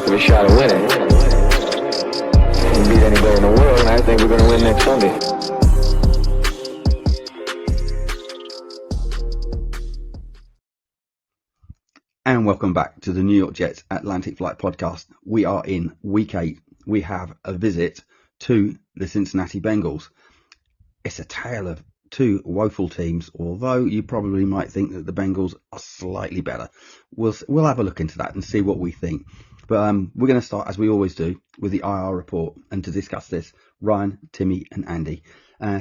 of a shot of winning. We can beat anybody in the world, and I think we're going to win next Sunday. And welcome back to the New York Jets Atlantic Flight Podcast. We are in week 8. We have a visit to the Cincinnati Bengals. It's a tale of two woeful teams, although you probably might think that the Bengals are slightly better. We'll have a look into that and see what we think. But we're going to start, as we always do, with the IR report. And to discuss this, Ryan, Timmy and Andy.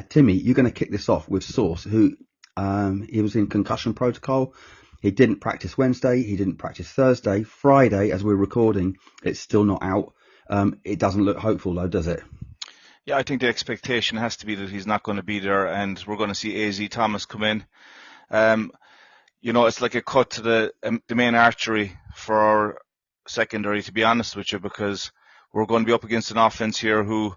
Timmy, you're going to kick this off with Sauce, who he was in concussion protocol. He didn't practice Wednesday. He didn't practice Thursday. Friday, as we're recording, it's still not out. It doesn't look hopeful, though, does it? Yeah, I think the expectation has to be that he's not going to be there, and we're going to see AZ Thomas come in. It's like a cut to the main artery for our secondary, to be honest with you, because we're going to be up against an offense here who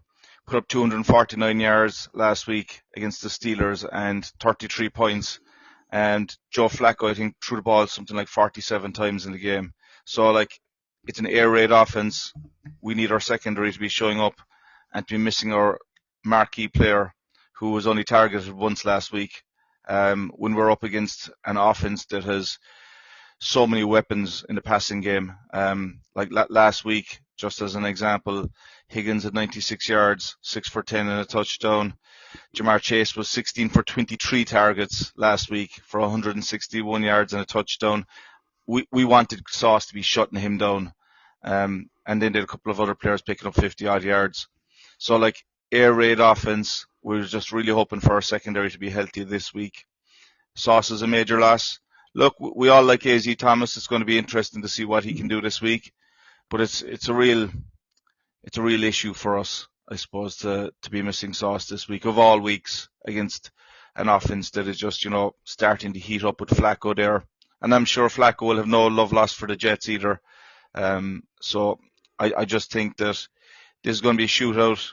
put up 249 yards last week against the Steelers and 33 points. And Joe Flacco, I think, threw the ball something like 47 times in the game. So, it's an air raid offense. We need our secondary to be showing up and to be missing our marquee player who was only targeted once last week. When we're up against an offense that has so many weapons in the passing game. Last week, just as an example, Higgins had 96 yards, 6 for 10 and a touchdown. Jamar Chase was 16 for 23 targets last week for 161 yards and a touchdown. We wanted Sauce to be shutting him down. And then there were a couple of other players picking up 50-odd yards. So, air raid offense, we're just really hoping for our secondary to be healthy this week. Sauce is a major loss. Look, we all like AZ Thomas. It's going to be interesting to see what he can do this week. But it's a real issue for us, I suppose, to be missing Sauce this week, of all weeks, against an offense that is just, starting to heat up with Flacco there. And I'm sure Flacco will have no love lost for the Jets either. So I just think that this is going to be a shootout.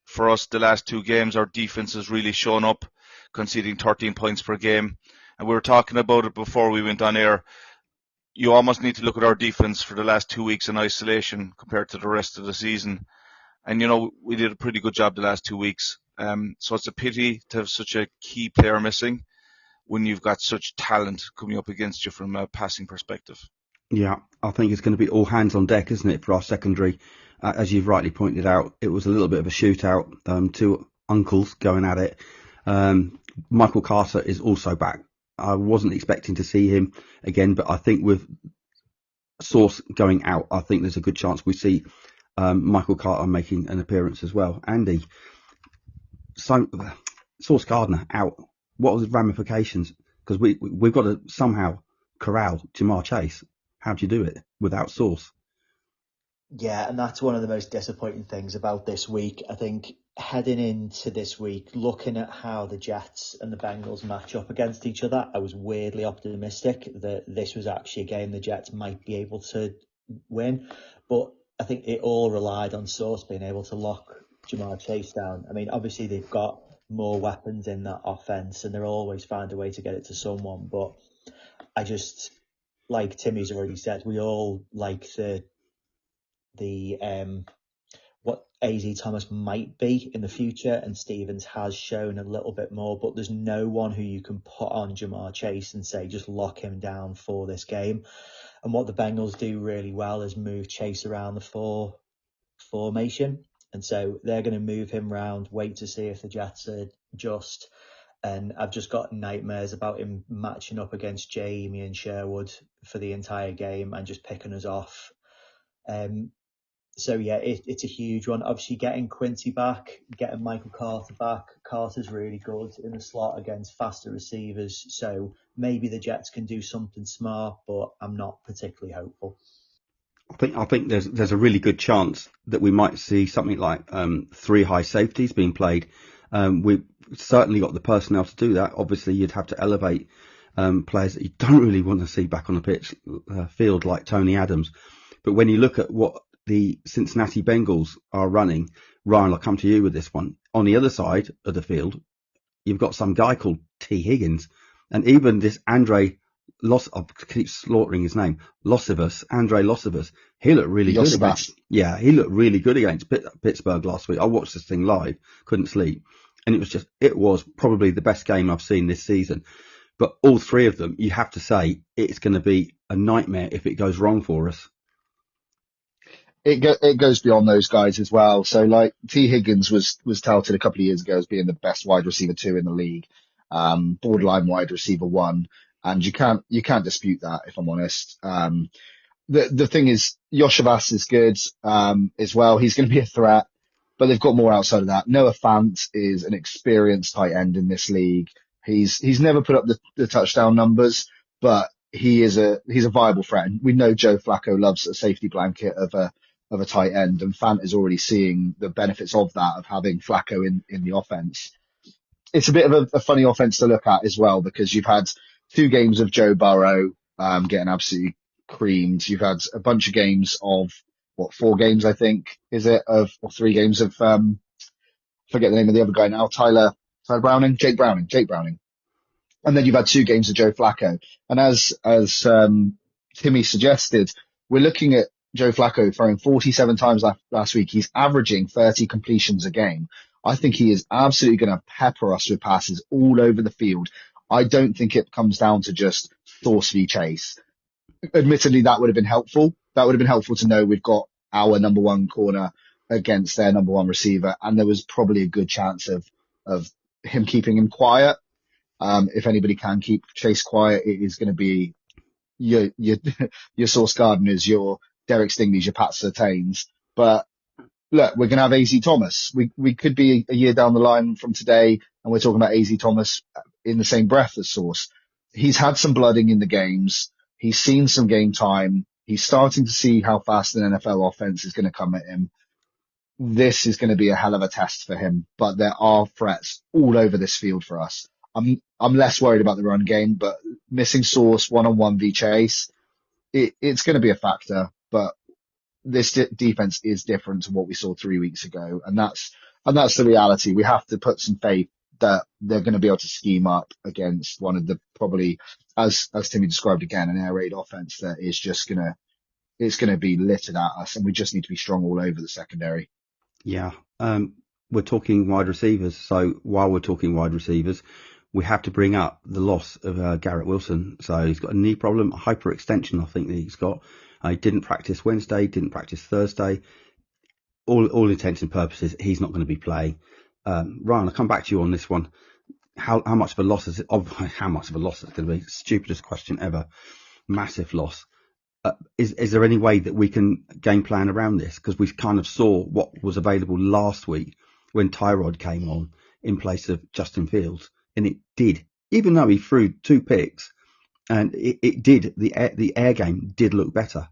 For us, the last two games, our defense has really shown up, conceding 13 points per game. And we were talking about it before we went on air. You almost need to look at our defense for the last 2 weeks in isolation compared to the rest of the season. And, we did a pretty good job the last 2 weeks. So it's a pity to have such a key player missing when you've got such talent coming up against you from a passing perspective. Yeah, I think it's going to be all hands on deck, isn't it, for our secondary? As you've rightly pointed out, it was a little bit of a shootout, two uncles going at it. Michael Carter is also back. I wasn't expecting to see him again, but I think with Sauce going out, I think there's a good chance we see Michael Carter making an appearance as well. Andy, so Sauce Gardner out. What are the ramifications? Because we've got to somehow corral Jamar Chase. How do you do it without Sauce? Yeah, and that's one of the most disappointing things about this week. I think heading into this week, looking at how the Jets and the Bengals match up against each other, I was weirdly optimistic that this was actually a game the Jets might be able to win. But I think it all relied on Sauce being able to lock Jamar Chase down. I mean, obviously they've got more weapons in that offense and they'll always find a way to get it to someone. But I just, like Timmy's already said, we all like the what AZ Thomas might be in the future, and Stevens has shown a little bit more, but there's no one who you can put on Jamar Chase and say just lock him down for this game. And what the Bengals do really well is move Chase around the formation, and so they're going to move him around, wait to see if the Jets adjust. And I've just got nightmares about him matching up against Jamie and Sherwood for the entire game and just picking us off. So yeah, it's a huge one. Obviously getting Quincy back, getting Michael Carter back. Carter's really good in the slot against faster receivers. So maybe the Jets can do something smart, but I'm not particularly hopeful. I think there's a really good chance that we might see something like 3 high safeties being played. We've certainly got the personnel to do that. Obviously, you'd have to elevate players that you don't really want to see back on the field like Tony Adams. But when you look at what the Cincinnati Bengals are running, Ryan, I'll come to you with this one. On the other side of the field, you've got some guy called T. Higgins, and even this Andre I keep slaughtering his name. Andre Losivas. He looked really good against. Yeah, he looked really good against Pittsburgh last week. I watched this thing live, couldn't sleep, and it was probably the best game I've seen this season. But all three of them, you have to say, it's going to be a nightmare if it goes wrong for us. It goes beyond those guys as well. So like T Higgins was touted a couple of years ago as being the best wide receiver 2 in the league, borderline wide receiver 1, and you can't dispute that, if I'm honest. The thing is, Yoshavas is good as well. He's going to be a threat, but they've got more outside of that. Noah Fant is an experienced tight end in this league. He's never put up the touchdown numbers, but he's a viable threat. And we know Joe Flacco loves a safety blanket of a tight end, and Fant is already seeing the benefits of that, of having Flacco in the offense. It's a bit of a funny offense to look at as well, because you've had 2 games of Joe Burrow getting absolutely creamed. You've had a bunch of games of 4 games, I think, or 3 games of forget the name of the other guy now, Jake Browning. And then you've had 2 games of Joe Flacco. And as Timmy suggested, we're looking at Joe Flacco throwing 47 times last week. He's averaging 30 completions a game. I think he is absolutely going to pepper us with passes all over the field. I don't think it comes down to just Sauce v Chase. Admittedly, that would have been helpful. That would have been helpful to know we've got our number 1 corner against their number 1 receiver, and there was probably a good chance of him keeping him quiet. If anybody can keep Chase quiet, it is going to be your Sauce Gardners, your Derek Stingley's, your Pat Surtains. But look, we're going to have AZ Thomas. We could be a year down the line from today, and we're talking about AZ Thomas in the same breath as Sauce. He's had some blooding in the games. He's seen some game time. He's starting to see how fast an NFL offense is going to come at him. This is going to be a hell of a test for him, but there are threats all over this field for us. I'm less worried about the run game, but missing Sauce one-on-one v Chase, it's going to be a factor. But this defense is different to what we saw 3 weeks ago, and that's the reality. We have to put some faith that they're going to be able to scheme up against one of the, probably, as Timmy described again, an air raid offense that is just going to be littered at us, and we just need to be strong all over the secondary. Yeah. We're talking wide receivers. So while we're talking wide receivers, we have to bring up the loss of Garrett Wilson. So he's got a knee problem, hyperextension, I think that he's got. He didn't practice Wednesday, didn't practice Thursday. All intents and purposes, he's not going to be playing. Ryan, I'll come back to you on this one. How much of a loss is it? How much of a loss is it going to be? Stupidest question ever. Massive loss. Is there any way that we can game plan around this? Because we kind of saw what was available last week when Tyrod came on in place of Justin Fields, and it did, even though he threw 2 picks, and it did, the air game did look better.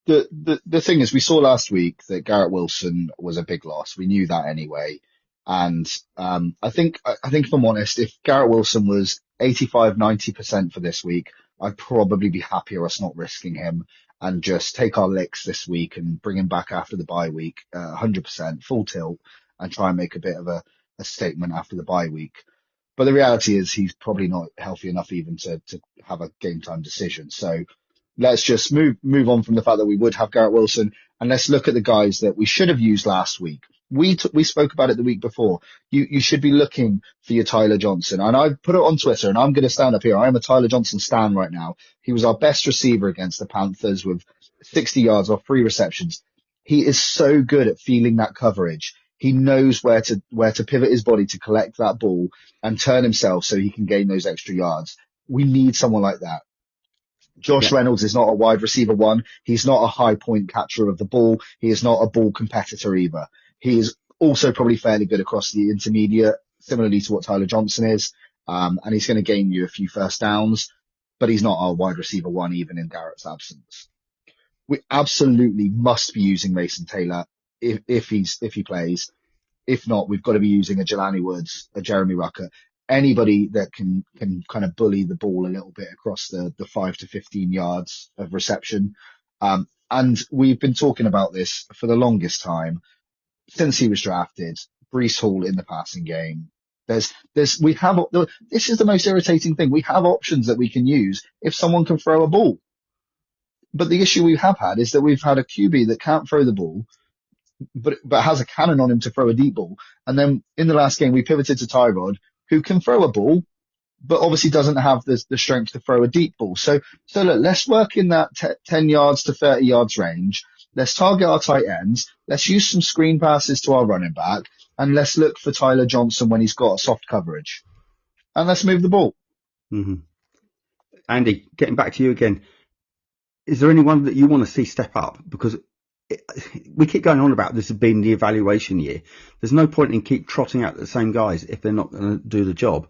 The thing is, we saw last week that Garrett Wilson was a big loss. We knew that anyway. And I think if I'm honest, if Garrett Wilson was 85-90% for this week, I'd probably be happier us not risking him and just take our licks this week and bring him back after the bye week, 100%, full tilt, and try and make a bit of a statement after the bye week. But the reality is he's probably not healthy enough even to have a game time decision. So let's just move on from the fact that we would have Garrett Wilson, and let's look at the guys that we should have used last week. We spoke about it the week before. You should be looking for your Tyler Johnson. And I put it on Twitter, and I'm going to stand up here. I am a Tyler Johnson stan right now. He was our best receiver against the Panthers with 60 yards or 3 receptions. He is so good at feeling that coverage. He knows where to pivot his body to collect that ball and turn himself so he can gain those extra yards. We need someone like that. Josh Reynolds is not a wide receiver 1. He's not a high point catcher of the ball. He is not a ball competitor either. He is also probably fairly good across the intermediate, similarly to what Tyler Johnson is. And he's going to gain you a few first downs, but he's not a wide receiver 1 even in Garrett's absence. We absolutely must be using Mason Taylor if he plays. If not, we've got to be using a Jelani Woods, a Jeremy Rucker, anybody that can kind of bully the ball a little bit across the 5 to 15 yards of reception. And we've been talking about this for the longest time since he was drafted. Breece Hall in the passing game. We have, this is the most irritating thing. We have options that we can use if someone can throw a ball. But the issue we have had is that we've had a QB that can't throw the ball, but has a cannon on him to throw a deep ball. And then in the last game, we pivoted to Tyrod, who can throw a ball, but obviously doesn't have the strength to throw a deep ball. So look, let's work in that 10 yards to 30 yards range. Let's target our tight ends. Let's use some screen passes to our running back, and let's look for Tyler Johnson when he's got soft coverage. And let's move the ball. Mm-hmm. Andy, getting back to you again, is there anyone that you want to see step up? Because we keep going on about this as being the evaluation year. There's no point in keep trotting out the same guys if they're not going to do the job.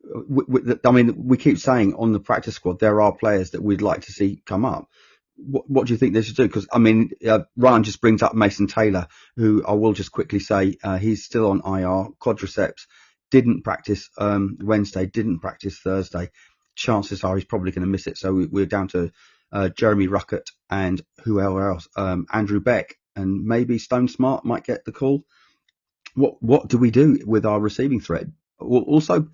We keep saying on the practice squad there are players that we'd like to see come up. What do you think they should do? Because Ryan just brings up Mason Taylor, who I will just quickly say he's still on IR, quadriceps, didn't practice Wednesday, didn't practice Thursday. Chances are he's probably going to miss it. So we're down to Jeremy Ruckert and who else? Andrew Beck, and maybe Stone Smart might get the call. What do we do with our receiving threat? Also,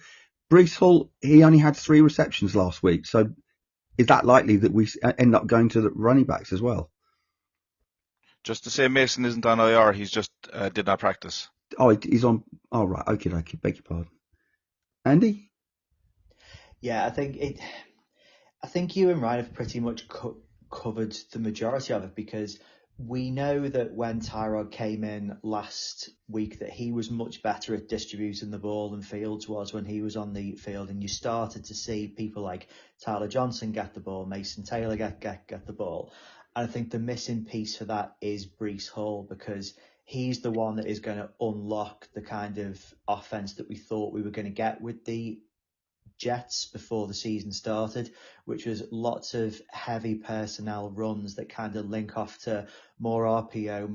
Breece Hall, he only had 3 receptions last week. So is that likely that we end up going to the running backs as well? Just to say Mason isn't on IR, he's just did not practice. Oh, he's on. Oh, right. Okay. Beg your pardon. Andy? Yeah, I think you and Ryan have pretty much covered the majority of it, because we know that when Tyrod came in last week that he was much better at distributing the ball than Fields was when he was on the field, and you started to see people like Tyler Johnson get the ball, Mason Taylor get the ball. And I think the missing piece for that is Breece Hall, because he's the one that is going to unlock the kind of offense that we thought we were going to get with the Jets before the season started, which was lots of heavy personnel runs that kind of link off to more RPO,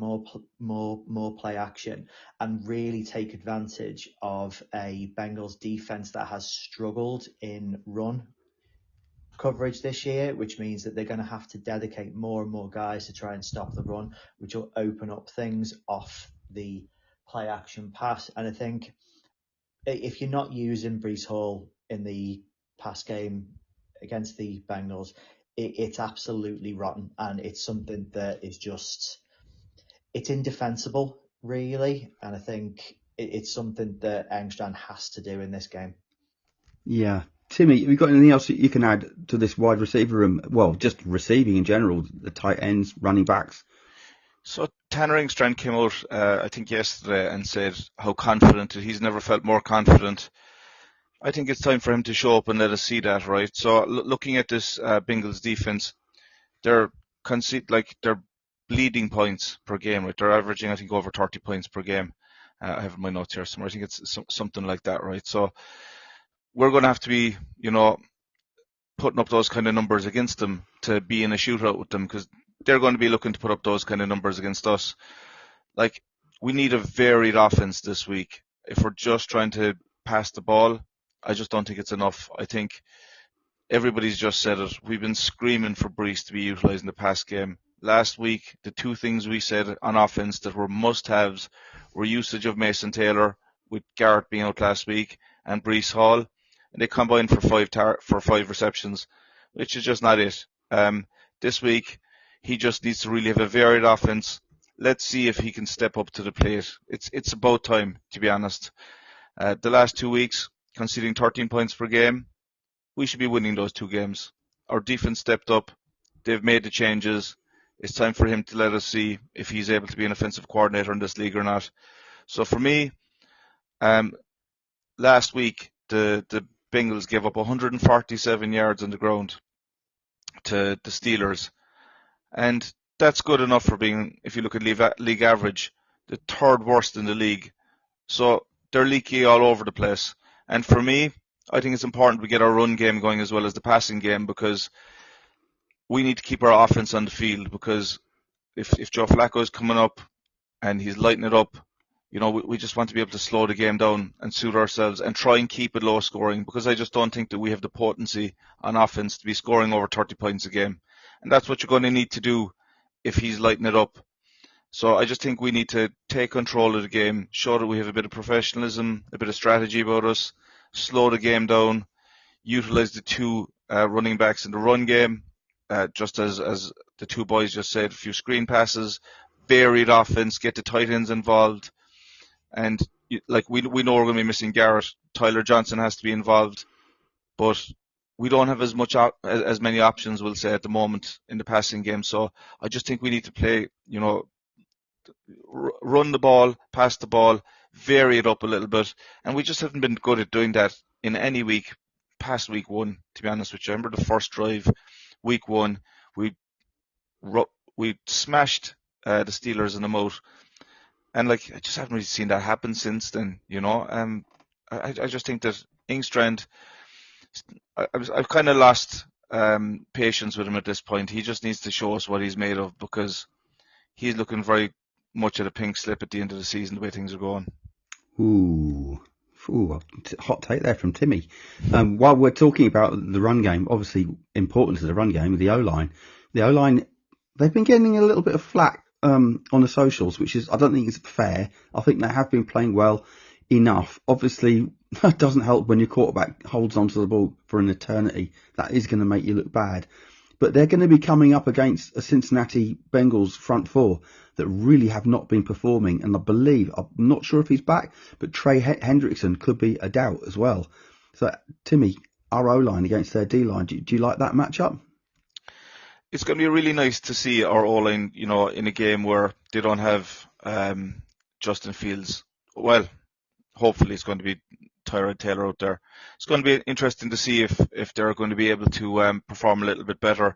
more play action, and really take advantage of a Bengals defense that has struggled in run coverage this year, which means that they're going to have to dedicate more and more guys to try and stop the run, which will open up things off the play action pass. And I think if you're not using Breece Hall in the pass game against the Bengals, it's absolutely rotten, and it's something that is it's indefensible, really. And I think it's something that Engstrand has to do in this game. Yeah. Timmy, have you got anything else that you can add to this wide receiver room? Well, just receiving in general, the tight ends, running backs. So Tanner Engstrand came out, I think yesterday, and said how confident he's never felt more confident. I think it's time for him to show up and let us see that, right? So looking at this Bengals defense, they're bleeding points per game, right? They're averaging, I think, over 30 points per game. I have my notes here somewhere. I think it's something like that, right? So we're going to have to be, putting up those kind of numbers against them to be in a shootout with them, because they're going to be looking to put up those kind of numbers against us. Like, we need a varied offense this week. If we're just trying to pass the ball, I just don't think it's enough. I think everybody's just said it. We've been screaming for Breece to be utilised in the pass game. Last week, the 2 things we said on offense that were must-haves were usage of Mason Taylor, with Garrett being out last week, and Breece Hall. And they combined for 5 receptions, which is just not it. This week, he just needs to really have a varied offense. Let's see if he can step up to the plate. It's about time, to be honest. The last 2 weeks, conceding 13 points per game, we should be winning those 2 games. Our defense stepped up. They've made the changes. It's time for him to let us see if he's able to be an offensive coordinator in this league or not. So for me, last week, the Bengals gave up 147 yards on the ground to the Steelers. And that's good enough for being, if you look at league average, the 3rd worst in the league. So they're leaky all over the place. And for me, I think it's important we get our run game going as well as the passing game, because we need to keep our offense on the field. Because if Joe Flacco is coming up and he's lighting it up, we just want to be able to slow the game down and suit ourselves and try and keep it low scoring, because I just don't think that we have the potency on offense to be scoring over 30 points a game. And that's what you're going to need to do if he's lighting it up. So I just think we need to take control of the game, show that we have a bit of professionalism, a bit of strategy about us, slow the game down, utilize the two running backs in the run game, just as the two boys just said, a few screen passes, varied offense, get the tight ends involved, and like we know we're going to be missing Garrett. Tyler Johnson has to be involved, but we don't have as many options, we'll say, at the moment in the passing game. So I just think we need to play, run the ball, pass the ball, vary it up a little bit, and we just haven't been good at doing that in any week past week one. To be honest with you, I remember the first drive, week one, we smashed the Steelers in the mouth, and I just haven't really seen that happen since then. I just think that Ingstrand, I've kind of lost patience with him at this point. He just needs to show us what he's made of, because he's looking very much at a pink slip at the end of the season, the way things are going. Ooh, hot take there from Timmy. While we're talking about the run game, obviously important to the run game, the O-line. The O-line, they've been getting a little bit of flack on the socials, which I don't think is fair. I think they have been playing well enough. Obviously, that doesn't help when your quarterback holds onto the ball for an eternity. That is going to make you look bad. But they're going to be coming up against a Cincinnati Bengals front four that really have not been performing. And I'm not sure if he's back, but Trey Hendrickson could be a doubt as well. So, Timmy, our O-line against their D-line, do you like that matchup? It's going to be really nice to see our O-line, in a game where they don't have Justin Fields. Well, hopefully it's going to be Tyrod Taylor out there. It's going to be interesting to see if they're going to be able to perform a little bit better.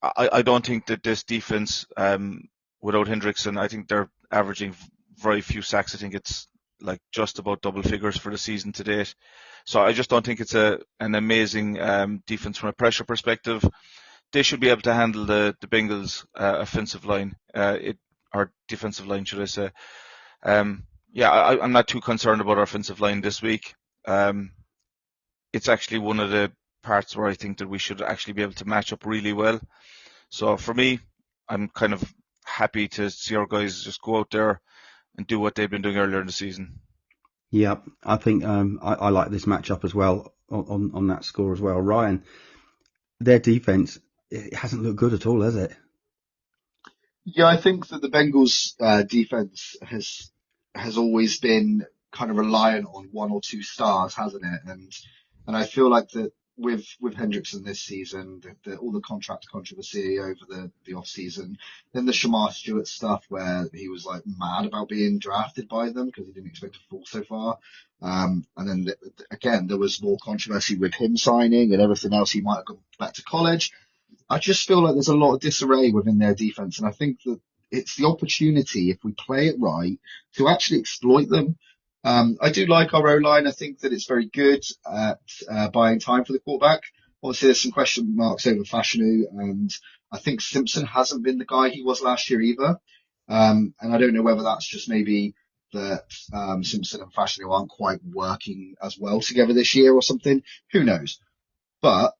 I don't think that this defense, without Hendrickson, I think they're averaging very few sacks. I think it's just about double figures for the season to date. So I just don't think it's an amazing defense from a pressure perspective. They should be able to handle the Bengals offensive line, or defensive line, should I say. I'm not too concerned about our offensive line this week. It's actually one of the parts where I think that we should actually be able to match up really well. So for me, I'm kind of happy to see our guys just go out there and do what they've been doing earlier in the season. Yeah, I think I like this matchup as well on that score as well. Ryan, their defense, it hasn't looked good at all, has it? Yeah, I think that the Bengals defense has always been kind of reliant on one or two stars, hasn't it? And I feel like that with Hendrickson this season, all the contract controversy over the off season, then the Shamar Stewart stuff where he was mad about being drafted by them because he didn't expect to fall so far. And then again, there was more controversy with him signing and everything else. He might have gone back to college. I just feel like there's a lot of disarray within their defense, and I think that it's the opportunity, if we play it right, to actually exploit them. I do like our O-line. I think that it's very good at buying time for the quarterback. Obviously, there's some question marks over Fashanu, and I think Simpson hasn't been the guy he was last year either. And I don't know whether that's just maybe that Simpson and Fashanu aren't quite working as well together this year or something. Who knows? But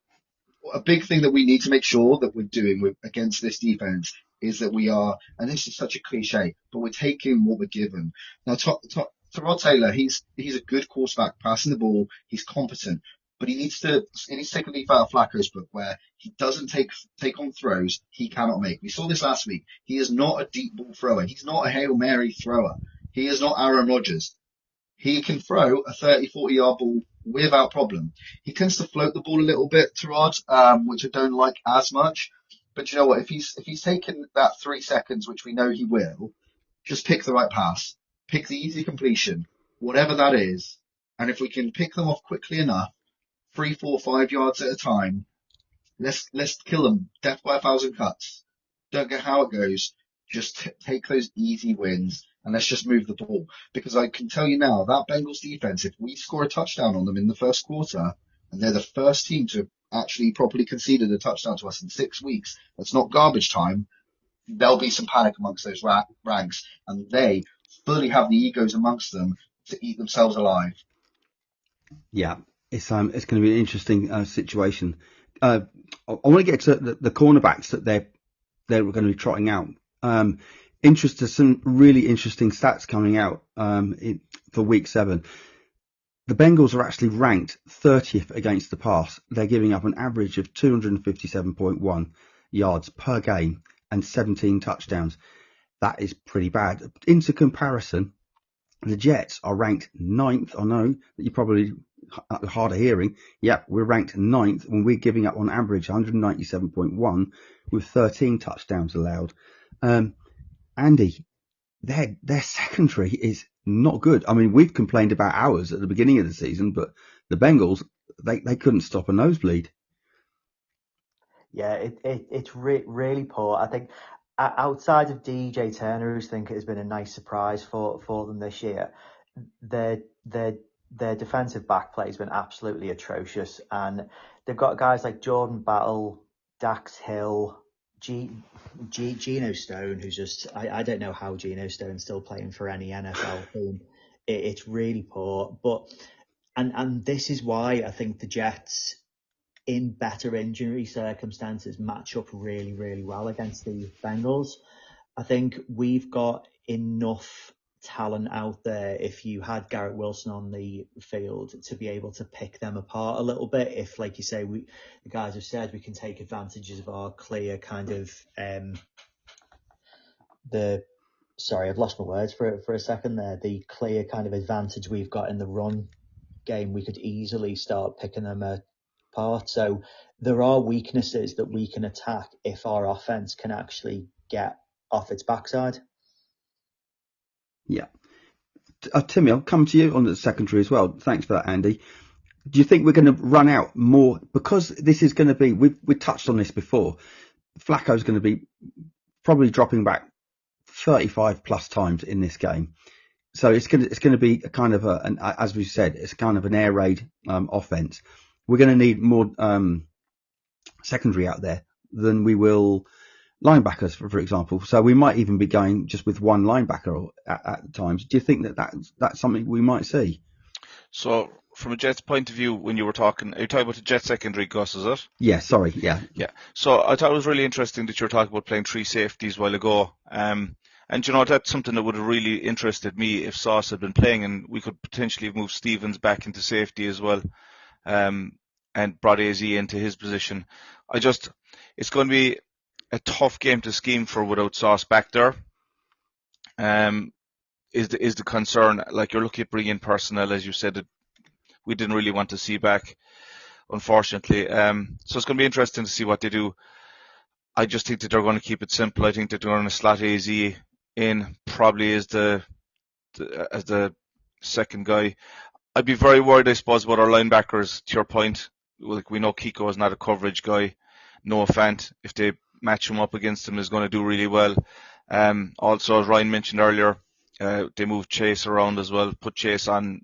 a big thing that we need to make sure that we're doing against this defense is that we are, and this is such a cliche, but we're taking what we're given. Now, Tyrod Taylor, he's a good quarterback passing the ball. He's competent, but he needs to take a leaf out of Flacco's book where he doesn't take on throws he cannot make. We saw this last week. He is not a deep ball thrower. He's not a Hail Mary thrower. He is not Aaron Rodgers. He can throw a 30, 40-yard ball without problem. He tends to float the ball a little bit, Tyrod, which I don't like as much. But you know what? If he's taken that 3 seconds, which we know he will, just pick the right pass, pick the easy completion, whatever that is. And if we can pick them off quickly enough, 3, 4, 5 yards at a time, let's kill them. Death by 1,000 cuts. Don't care how it goes. Just take those easy wins and let's just move the ball. Because I can tell you now, that Bengals defense, if we score a touchdown on them in the first quarter, and they're the first team to actually properly conceded a touchdown to us in 6 weeks, that's not garbage time, there'll be some panic amongst those ranks, and they fully have the egos amongst them to eat themselves alive. Yeah, it's going to be an interesting situation. I want to get to the cornerbacks that they're going to be trotting out. Some really interesting stats coming out for week 7. The Bengals are actually ranked 30th against the pass. They're giving up an average of 257.1 yards per game and 17 touchdowns. That is pretty bad. Into comparison, the Jets are ranked 9th. I know that you're probably hard of hearing. Yep, we're ranked 9th when we're giving up on average 197.1 with 13 touchdowns allowed. Andy, their secondary is not good. I mean, we've complained about ours at the beginning of the season, but the Bengals, they couldn't stop a nosebleed. Yeah, it's really poor. I think outside of DJ Turner, who's think it has been a nice surprise for them this year, their defensive back play has been absolutely atrocious, and they've got guys like Jordan Battle, Dax Hill, Geno Stone, who's just I don't know how Geno Stone's still playing for any NFL team. It's really poor, but and this is why I think the Jets, in better injury circumstances, match up really, really well against the Bengals. I think we've got enough talent out there, if you had Garrett Wilson on the field, to be able to pick them apart a little bit. If, like you say, the guys have said, we can take advantages of our clear kind of sorry, I've lost my words for a second there. The clear kind of advantage we've got in the run game, we could easily start picking them apart. So there are weaknesses that we can attack if our offense can actually get off its backside. Yeah. Timmy, I'll come to you on the secondary as well. Thanks for that, Andy. Do you think we're going to run out more? Because this is going to be, we touched on this before, Flacco's going to be probably dropping back 35 plus times in this game. So it's going to be a kind of as we said, it's kind of an air raid offense. We're going to need more secondary out there than we will linebackers, for example. So we might even be going just with one linebacker at times. Do you think that's something we might see? So from a Jets point of view, when you were talking, are you talking about the Jets secondary, Gus, is it? Yeah, sorry, yeah. Yeah. So I thought it was really interesting that you were talking about playing 3 safeties a while ago. And you know, that's something that would have really interested me if Sauce had been playing, and we could potentially move Stevens back into safety as well, and brought AZ into his position. It's going to be a tough game to scheme for without Sauce back there. Is the concern. Like, you're looking at bringing in personnel, as you said, that we didn't really want to see back, unfortunately. So it's going to be interesting to see what they do. I just think that they're going to keep it simple. I think that they're going to slot AZ in probably as the second guy. I'd be very worried, I suppose, about our linebackers. To your point, like, we know Kiko is not a coverage guy. Noah Fant, if they match him up against him, is going to do really well. Also, as Ryan mentioned earlier, they moved Chase around as well. Put Chase on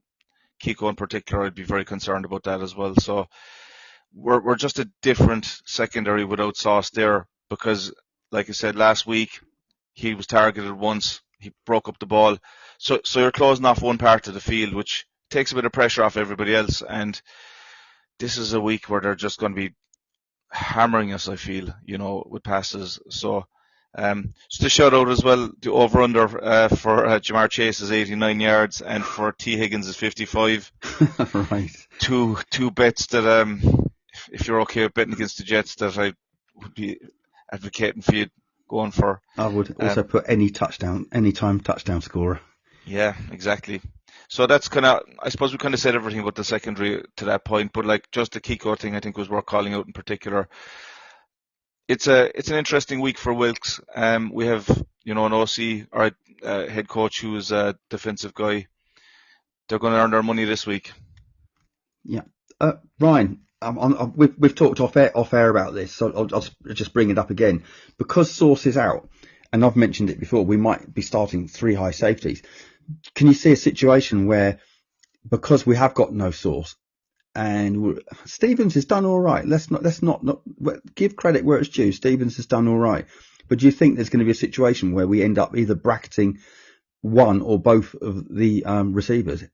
Kiko in particular. I'd be very concerned about that as well. So we're just a different secondary without Sauce there, because, like I said last week, he was targeted once. He broke up the ball. So you're closing off one part of the field, which takes a bit of pressure off everybody else. And this is a week where they're just going to be hammering us, I feel, with passes. So just a shout out as well, the over under for Jamar Chase is 89 yards and for T Higgins is 55. Right. Two bets that if you're okay with betting against the Jets, that I would be advocating for you going for. I would also put anytime touchdown scorer. Yeah, exactly. So that's I suppose we kind of said everything about the secondary to that point, but like, just the Kiko thing I think was worth calling out in particular. It's an interesting week for Wilkes. We have, an OC, our head coach, who is a defensive guy. They're going to earn their money this week. Yeah. Ryan, we've talked off air about this, so I'll just bring it up again. Because Sauce is out, and I've mentioned it before, we might be starting 3 high safeties. Can you see a situation where, because we have got no Sauce, and Stevens has done all right. Let's not give credit where it's due. Stevens has done all right. But do you think there's going to be a situation where we end up either bracketing one or both of the receivers?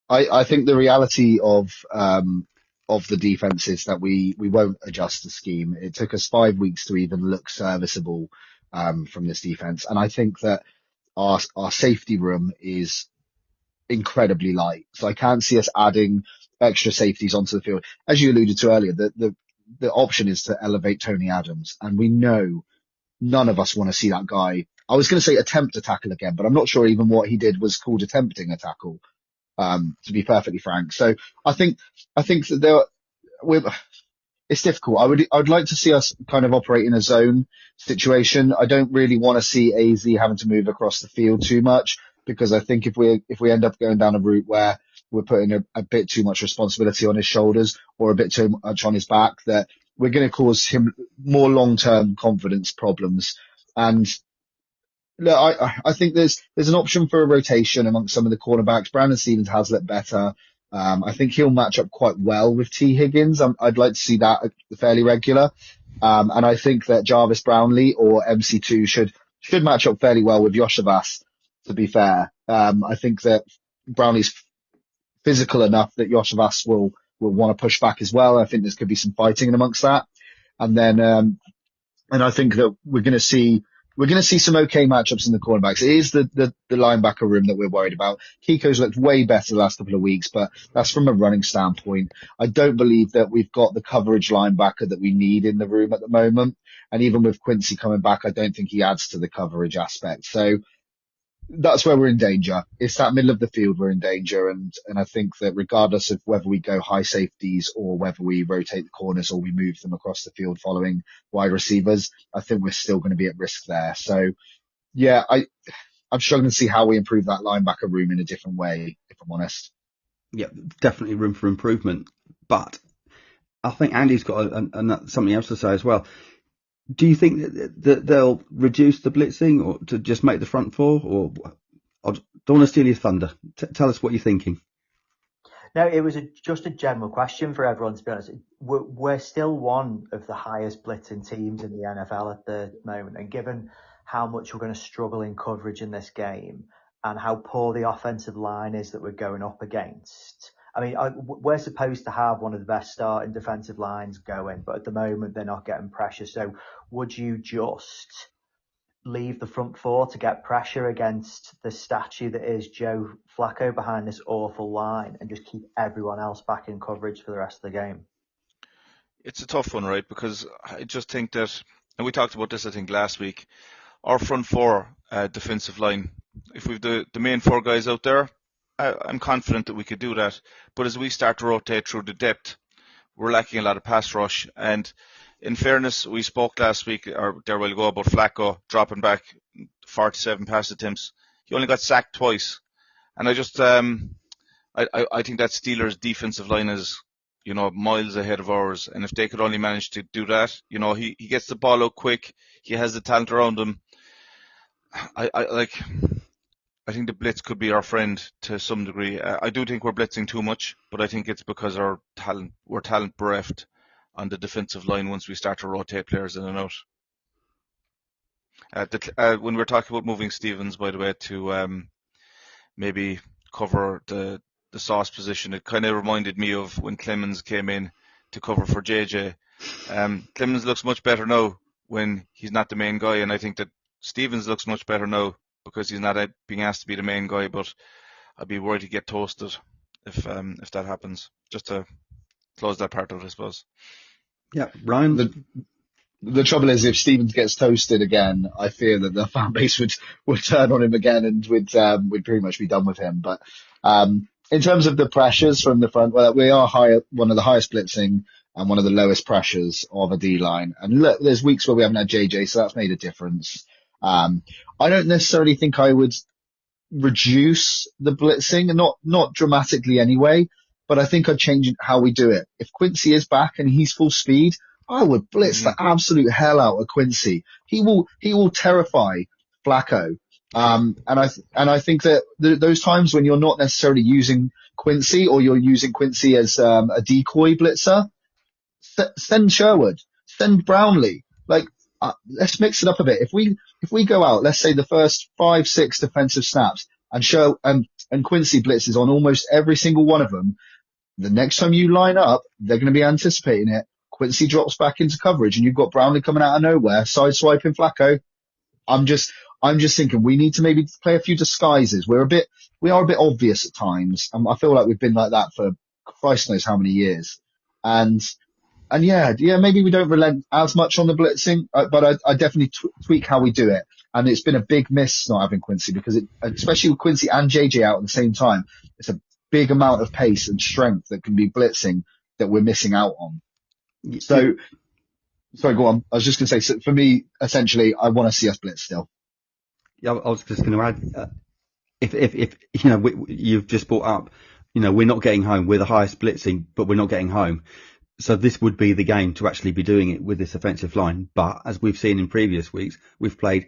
I think the reality of the defense is that we won't adjust the scheme. It took us 5 weeks to even look serviceable from this defense. And I think that our safety room is incredibly light. So I can't see us adding extra safeties onto the field. As you alluded to earlier, the option is to elevate Tony Adams. And we know none of us want to see that guy. I was going to say attempt a tackle again, but I'm not sure even what he did was called attempting a tackle, to be perfectly frank. So I think that it's difficult. I'd like to see us kind of operate in a zone situation. I don't really want to see AZ having to move across the field too much, because I think if we end up going down a route where we're putting a bit too much responsibility on his shoulders or a bit too much on his back, that we're going to cause him more long-term confidence problems. And look, I think there's an option for a rotation amongst some of the cornerbacks. Brandon Stevens has looked better. I think he'll match up quite well with T. Higgins. I'd like to see that fairly regular. And I think that Jarvis Brownlee or MC2 should match up fairly well with Yoshavas, to be fair. I think that Brownlee's physical enough that Yoshavas will want to push back as well. I think there could be some fighting in amongst that. And then, and I think that we're going to see some okay matchups in the cornerbacks. It is the linebacker room that we're worried about. Kiko's looked way better the last couple of weeks, but that's from a running standpoint. I don't believe that we've got the coverage linebacker that we need in the room at the moment. And even with Quincy coming back, I don't think he adds to the coverage aspect. So that's where we're in danger. It's that middle of the field we're in danger. And I think that regardless of whether we go high safeties or whether we rotate the corners or we move them across the field following wide receivers, I think we're still going to be at risk there. So yeah, I'm struggling to see how we improve that linebacker room in a different way, if I'm honest. Yeah, definitely room for improvement. But I think Andy's got something else to say as well. Do you think that they'll reduce the blitzing or to just make the front four? Or I don't want to steal your thunder. Tell us what you're thinking. No, it was just a general question for everyone, to be honest. We're still one of the highest blitzing teams in the NFL at the moment. And given how much we're going to struggle in coverage in this game and how poor the offensive line is that we're going up against, I mean, we're supposed to have one of the best starting defensive lines going, but at the moment they're not getting pressure. So would you just leave the front four to get pressure against the statue that is Joe Flacco behind this awful line and just keep everyone else back in coverage for the rest of the game? It's a tough one, right? Because I just think that, and we talked about this, I think, last week, our front four defensive line, if we've the main four guys out there, I'm confident that we could do that. But as we start to rotate through the depth, we're lacking a lot of pass rush. And in fairness, we spoke last week, or there a while ago, about Flacco dropping back 47 pass attempts. He only got sacked twice. And I just, I think that Steelers defensive line is, miles ahead of ours. And if they could only manage to do that, he gets the ball out quick. He has the talent around him. I think the blitz could be our friend to some degree. I do think we're blitzing too much, but I think it's because we're talent bereft on the defensive line once we start to rotate players in and out. When we're talking about moving Stevens, by the way, to maybe cover the sauce position, it kind of reminded me of when Clemens came in to cover for JJ. Clemens looks much better now when he's not the main guy, and I think that Stevens looks much better now because he's not being asked to be the main guy, but I'd be worried to get toasted if that happens. Just to close that part out, I suppose. Yeah, Ryan. The trouble is, if Stevens gets toasted again, I fear that the fan base would turn on him again, and we'd pretty much be done with him. But in terms of the pressures from the front, well, we are one of the highest blitzing and one of the lowest pressures of a D line. And look, there's weeks where we haven't had JJ, so that's made a difference. I don't necessarily think I would reduce the blitzing, not dramatically anyway, but I think I'd change how we do it. If Quincy is back and he's full speed, I would blitz the absolute hell out of Quincy. He will terrify Flacco. And I think that those times when you're not necessarily using Quincy or you're using Quincy as a decoy blitzer, send Sherwood, send Brownlee. Let's mix it up a bit. If we go out, let's say the first 5-6 defensive snaps and Quincy blitzes on almost every single one of them, the next time you line up, they're going to be anticipating it. Quincy drops back into coverage and you've got Brownlee coming out of nowhere, sideswiping Flacco. I'm just thinking we need to maybe play a few disguises. We are a bit obvious at times. I feel like we've been like that for Christ knows how many years. And yeah, maybe we don't relent as much on the blitzing, but I definitely tweak how we do it. And it's been a big miss not having Quincy because especially with Quincy and JJ out at the same time, it's a big amount of pace and strength that can be blitzing that we're missing out on. So, sorry, go on. I was just going to say, so for me, essentially, I want to see us blitz still. Yeah, I was just going to add, if you know, you've just brought up, you know, we're not getting home. We're the highest blitzing, but we're not getting home. So this would be the game to actually be doing it with this offensive line. But as we've seen in previous weeks, we've played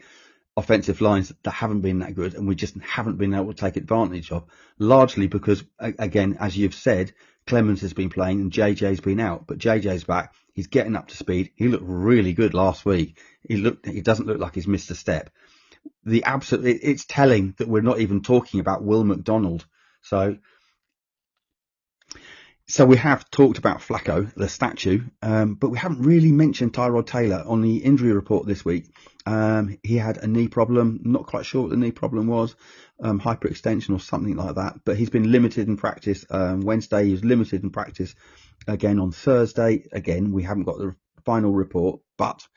offensive lines that haven't been that good, and we just haven't been able to take advantage of, largely because, again, as you've said, Clemens has been playing and JJ's been out, but JJ's back. He's getting up to speed. He looked really good last week. He doesn't look like he's missed a step. It's telling that we're not even talking about Will McDonald. So we have talked about Flacco, the statue, but we haven't really mentioned Tyrod Taylor on the injury report this week. He had a knee problem, not quite sure what the knee problem was, hyperextension or something like that, but he's been limited in practice. Wednesday, he was limited in practice again on Thursday. Again, we haven't got the final report, but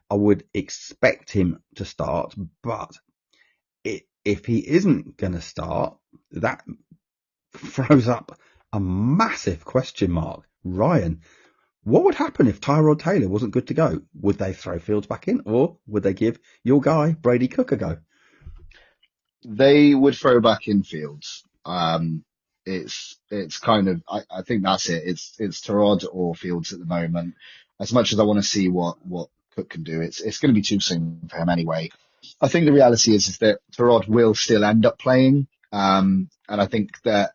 I would expect him to start. But if he isn't going to start, that throws up a massive question mark. Ryan, what would happen if Tyrod Taylor wasn't good to go? Would they throw Fields back in, or would they give your guy Brady Cook a go? They would throw back in Fields. It's kind of I think that's it. It's Tyrod or Fields at the moment. As much as I want to see what Cook can do, it's going to be too soon for him anyway. I think the reality is that Tyrod will still end up playing. And I think that,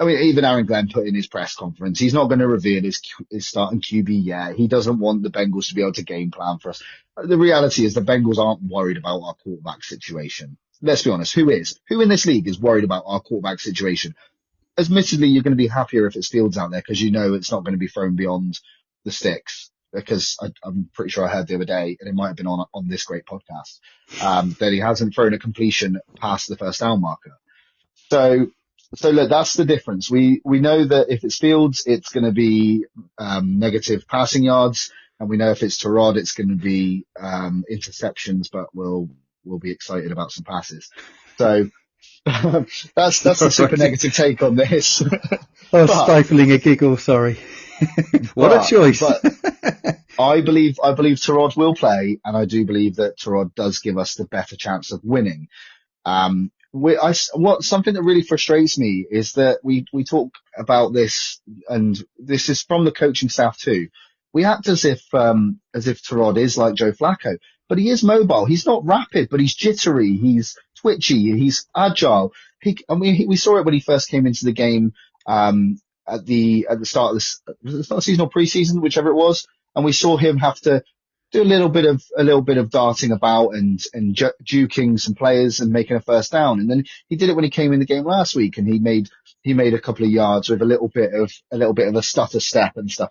I mean, even Aaron Glenn put in his press conference, he's not going to reveal his starting QB yet. He doesn't want the Bengals to be able to game plan for us. The reality is the Bengals aren't worried about our quarterback situation. Let's be honest. Who is? Who in this league is worried about our quarterback situation? Admittedly, you're going to be happier if it's Fields out there because you know it's not going to be thrown beyond the sticks. Because I'm pretty sure I heard the other day, and it might have been on this great podcast, that he hasn't thrown a completion past the first down marker. So look, that's the difference. We know that if it's Fields, it's going to be negative passing yards, and we know if it's Tyrod, it's going to be interceptions, but we'll be excited about some passes. So that's the super negative take on this. Stifling a giggle. Sorry. What a choice. But I believe Tyrod will play, and I do believe that Tyrod does give us the better chance of winning. Something that really frustrates me is that we talk about this, and this is from the coaching staff too. We act as if Tyrod is like Joe Flacco, but he is mobile. He's not rapid, but he's jittery. He's twitchy. He's agile. We saw it when he first came into the game, at the start of the start of season or preseason, whichever it was, and we saw him have to do a little bit of darting about and juking some players and making a first down. And then he did it when he came in the game last week, and he made a couple of yards with a little bit of a stutter step and stuff.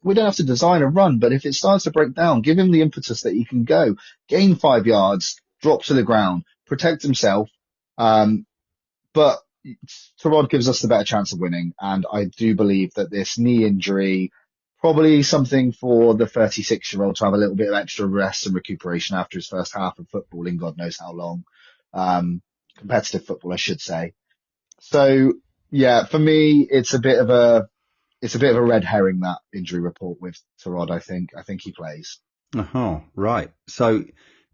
We don't have to design a run, but if it starts to break down, give him the impetus that he can go, gain 5 yards, drop to the ground, protect himself. But Tyrod gives us the better chance of winning, and I do believe that this knee injury, probably something for the 36-year-old to have a little bit of extra rest and recuperation after his first half of football in God knows how long. Competitive football, I should say. So yeah, for me, it's a bit of a red herring, that injury report with Tyrod. I think he plays. Right. So,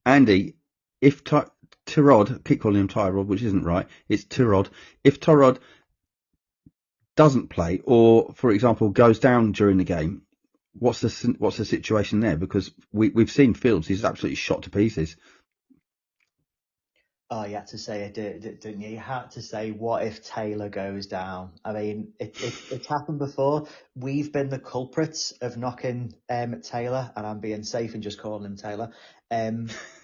Andy, if Tyrod, I keep calling him Tyrod, which isn't right. It's Tyrod. If Tyrod doesn't play, or for example goes down during the game, what's the situation there? Because we've seen Fields; he's absolutely shot to pieces. Oh, you had to say it, didn't you? You had to say, what if Taylor goes down? I mean, it's happened before. We've been the culprits of knocking Taylor, and I'm being safe and just calling him Taylor.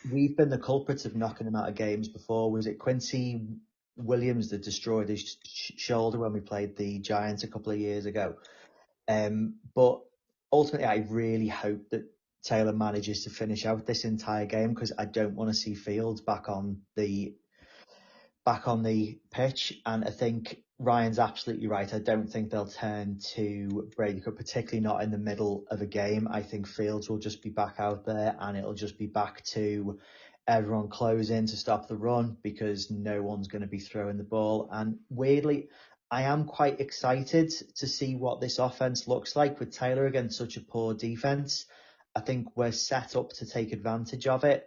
We've been the culprits of knocking him out of games before. Was it Quincy Williams that destroyed his shoulder when we played the Giants a couple of years ago? But ultimately, I really hope that Taylor manages to finish out this entire game, because I don't want to see Fields back on the pitch. And I think Ryan's absolutely right. I don't think they'll turn to Brady Cook, particularly not in the middle of a game. I think Fields will just be back out there, and it'll just be back to everyone closing to stop the run, because no one's going to be throwing the ball. And weirdly, I am quite excited to see what this offense looks like with Taylor against such a poor defense. I think we're set up to take advantage of it.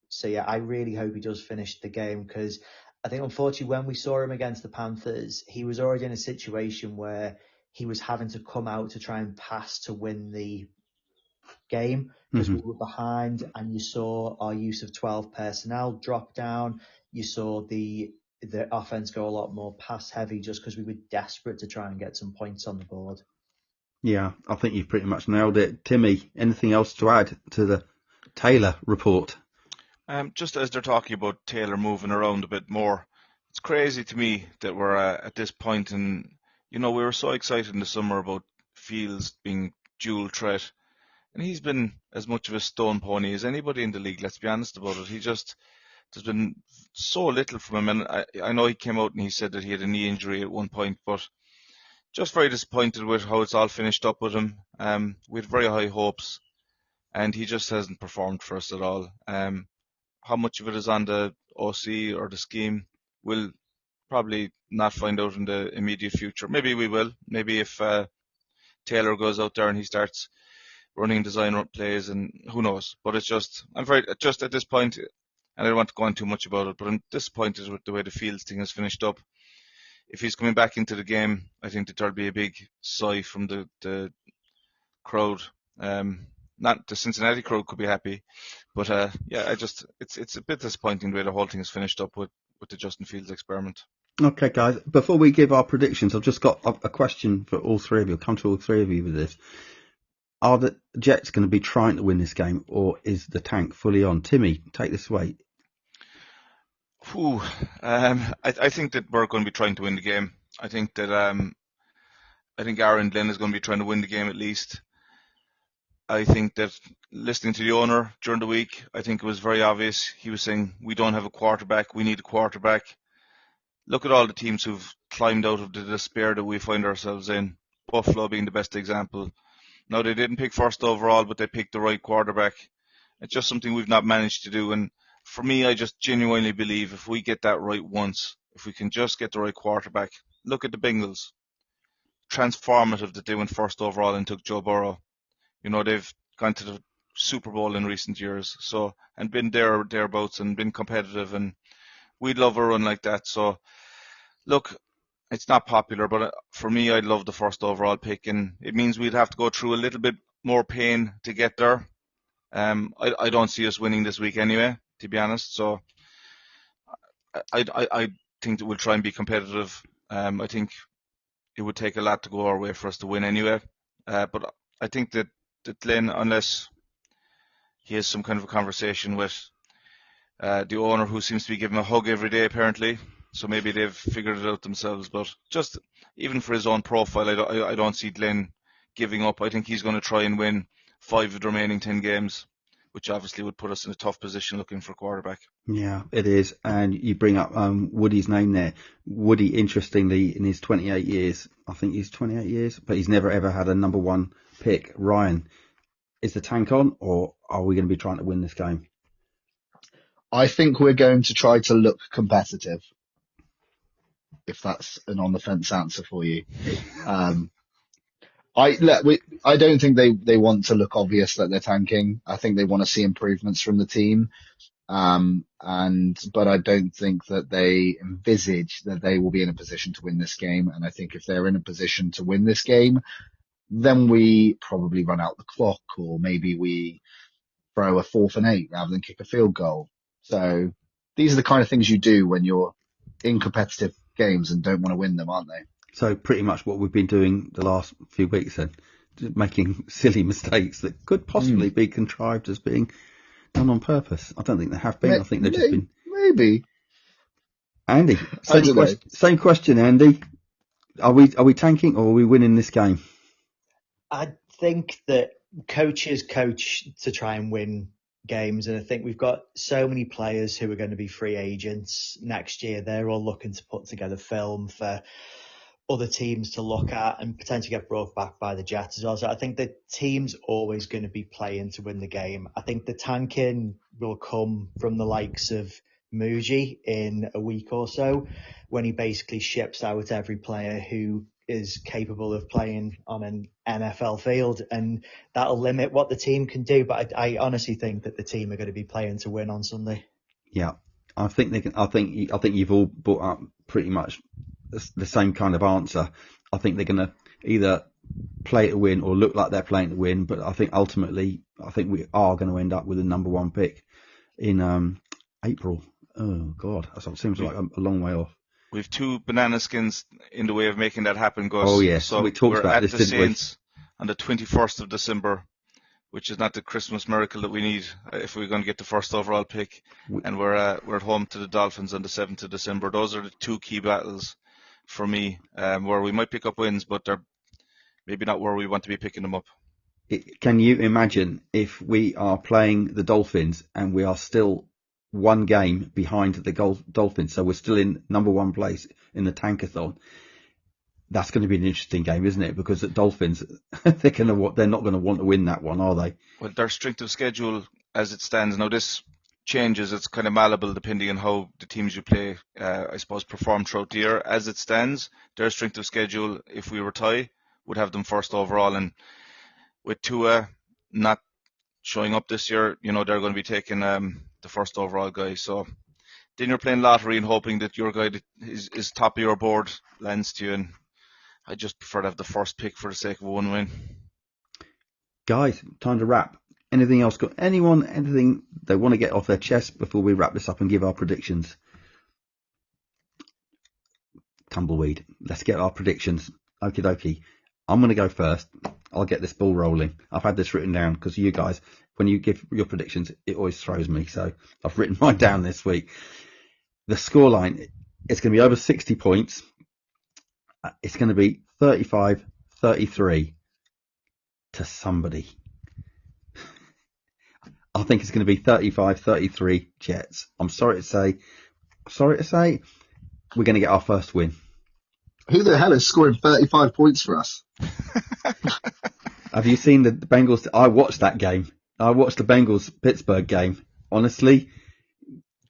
So yeah, I really hope he does finish the game, because I think unfortunately when we saw him against the Panthers, he was already in a situation where he was having to come out to try and pass to win the game, because we were behind, and you saw our use of 12 personnel drop down. You saw the offense go a lot more pass heavy, just because we were desperate to try and get some points on the board. Yeah, I think you've pretty much nailed it. Timmy, anything else to add to the Taylor report? Just as they're talking about Taylor moving around a bit more, it's crazy to me that we're at this point, and we were so excited in the summer about Fields being dual threat, and he's been as much of a stone pony as anybody in the league. Let's be honest about it. There's been so little from him, and I know he came out and he said that he had a knee injury at one point, but just very disappointed with how it's all finished up with him. We had very high hopes, and he just hasn't performed for us at all. How much of it is on the OC or the scheme, we'll probably not find out in the immediate future. Maybe we will. Maybe if Taylor goes out there and he starts running design plays, and who knows. But it's just at this point, and I don't want to go on too much about it, but I'm disappointed with the way the Fields thing has finished up. If he's coming back into the game, I think that there'll be a big sigh from the crowd. Not the Cincinnati crowd could be happy, but it's a bit disappointing the way the whole thing is finished up with the Justin Fields experiment. Okay, guys, before we give our predictions, I've just got a question for all three of you. I'll come to all three of you with this. Are the Jets going to be trying to win this game, or is the tank fully on? Timmy, take this away. I think that we're going to be trying to win the game. I think that Aaron Glenn is going to be trying to win the game at least. I think that listening to the owner during the week, I think it was very obvious. He was saying, we don't have a quarterback, we need a quarterback. Look at all the teams who've climbed out of the despair that we find ourselves in, Buffalo being the best example. Now, they didn't pick first overall, but they picked the right quarterback. It's just something we've not managed to do. And for me, I just genuinely believe if we get that right once, if we can just get the right quarterback. Look at the Bengals. Transformative that they went first overall and took Joe Burrow. They've gone to the Super Bowl in recent years, and been thereabouts and been competitive, and we'd love a run like that. So, look, it's not popular, but for me, I'd love the first overall pick, and it means we'd have to go through a little bit more pain to get there. I don't see us winning this week anyway, to be honest. So, I think that we'll try and be competitive. I think it would take a lot to go our way for us to win anyway. But I think that Glenn, unless he has some kind of a conversation with the owner, who seems to be giving him a hug every day apparently, so maybe they've figured it out themselves, but just even for his own profile, I don't see Glenn giving up. I think he's going to try and win 5 of the remaining 10 games, which obviously would put us in a tough position looking for a quarterback. Yeah, it is. And you bring up Woody's name there. Woody, interestingly, in his 28 years, I think he's 28 years, but he's never ever had a number one pick. Ryan, is the tank on, or are we going to be trying to win this game? I think we're going to try to look competitive, if that's an on the fence answer for you. I don't think they want to look obvious that they're tanking. I think they want to see improvements from the team. But I don't think that they envisage that they will be in a position to win this game. And I think if they're in a position to win this game, then we probably run out the clock, or maybe we throw a 4th and 8 rather than kick a field goal. So these are the kind of things you do when you're in competitive games and don't want to win them, aren't they? So pretty much what we've been doing the last few weeks then, just making silly mistakes that could possibly be contrived as being done on purpose. I don't think they have been. I think they've just been. Maybe. Andy, same question, Andy. Are we tanking, or are we winning this game? I think that coaches coach to try and win games, and I think we've got so many players who are going to be free agents next year. They're all looking to put together film for other teams to look at and potentially get brought back by the Jets as well. So I think the team's always going to be playing to win the game. I think the tanking will come from the likes of Muji in a week or so, when he basically ships out every player who is capable of playing on an NFL field, and that'll limit what the team can do. But I honestly think that the team are going to be playing to win on Sunday. Yeah, I think they can. I think you've all brought up pretty much the same kind of answer. I think they're going to either play to win or look like they're playing to win. But I think ultimately, we are going to end up with a number one pick in April. Oh God, that seems like a long way off. We've two banana skins in the way of making that happen, Gus. Oh yes, so we talked about this, didn't we? We're at the Saints on the 21st of December, which is not the Christmas miracle that we need if we're going to get the first overall pick. And we're at home to the Dolphins on the 7th of December. Those are the two key battles for me, where we might pick up wins, but they're maybe not where we want to be picking them up. Can you imagine if we are playing the Dolphins and we are still one game behind the Dolphins, so we're still in number one place in the Tankathon? That's going to be an interesting game, isn't it? Because the Dolphins, they're not going to want to win that one, are they? Well, their strength of schedule as it stands now, this changes. It's kind of malleable depending on how the teams you play, I suppose, perform throughout the year. As it stands, their strength of schedule, if we were tie, would have them first overall. And with Tua not showing up this year, they're going to be taking the first overall guy. So then you're playing lottery and hoping that your guy is top of your board lands to you. And I just prefer to have the first pick for the sake of one win. Guys, time to wrap. Anything else? Got anything they want to get off their chest before we wrap this up and give our predictions? Tumbleweed. Let's get our predictions. Okie dokie. I'm going to go first. I'll get this ball rolling. I've had this written down because you guys, when you give your predictions, it always throws me. So I've written mine down this week. The scoreline, it's going to be over 60 points. It's going to be 35-33 to somebody. I think it's going to be 35-33 Jets. I'm sorry to say, we're going to get our first win. Who the hell is scoring 35 points for us? Have you seen the Bengals? I watched that game. I watched the Bengals-Pittsburgh game. Honestly,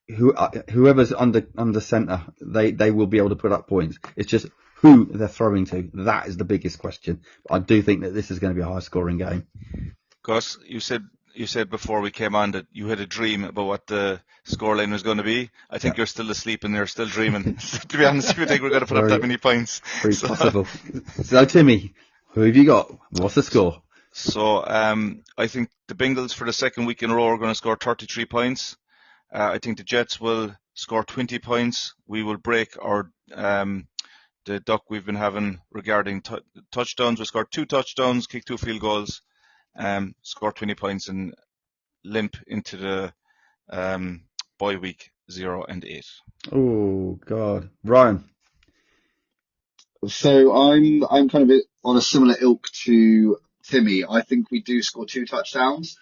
whoever's under center, they will be able to put up points. It's just who they're throwing to. That is the biggest question. But I do think that this is going to be a high-scoring game. Gus, you said before we came on that you had a dream about what the scoreline was going to be. I think you're still asleep and you're still dreaming. To be honest, if you think we're going to put up that many points. Very possible. So, Timmy, who have you got? What's the score? So, I think the Bengals for the second week in a row are going to score 33 points. I think the Jets will score 20 points. We will break our the duck we've been having regarding touchdowns. We'll score 2 touchdowns, kick 2 field goals, score 20 points and limp into the bye week 0-8. Oh God, Ryan. So I'm kind of on a similar ilk to Timmy. I think we do score 2 touchdowns.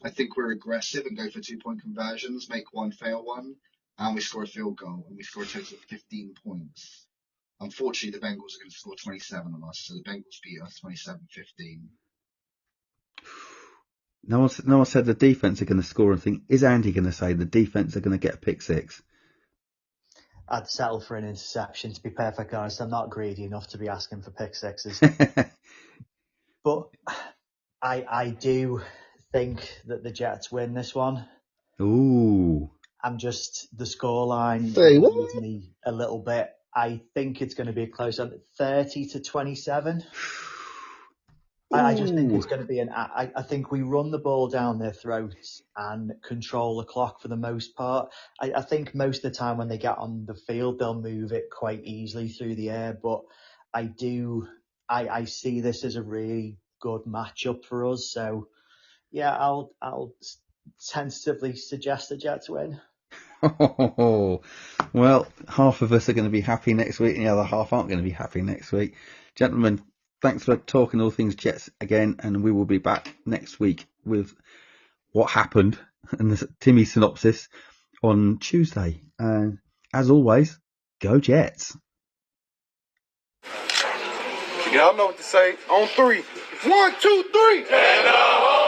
I think we're aggressive and go for 2-point conversions, make one, fail one, and we score a field goal, and we score a total of 15 points. Unfortunately, the Bengals are going to score 27 on us, so the Bengals beat us 27-15. No one said the defense are going to score anything. Is Andy going to say the defense are going to get a pick 6? I'd settle for an interception, to be perfectly honest. I'm not greedy enough to be asking for pick 6s. But I do think that the Jets win this one. Ooh. The scoreline Say what? worries me a little bit. I think it's going to be a close one, 30-27. I just think it's going to be I think we run the ball down their throats and control the clock for the most part. I think most of the time when they get on the field, they'll move it quite easily through the air. But I see this as a really good matchup for us. So yeah, I'll tentatively suggest the Jets win. Oh, well, half of us are going to be happy next week and the other half aren't going to be happy next week. Gentlemen, thanks for talking all things Jets again, and we will be back next week with what happened and the Timmy synopsis on Tuesday. And as always, go Jets. Y'all know what to say. On 3. 1, 2, 3.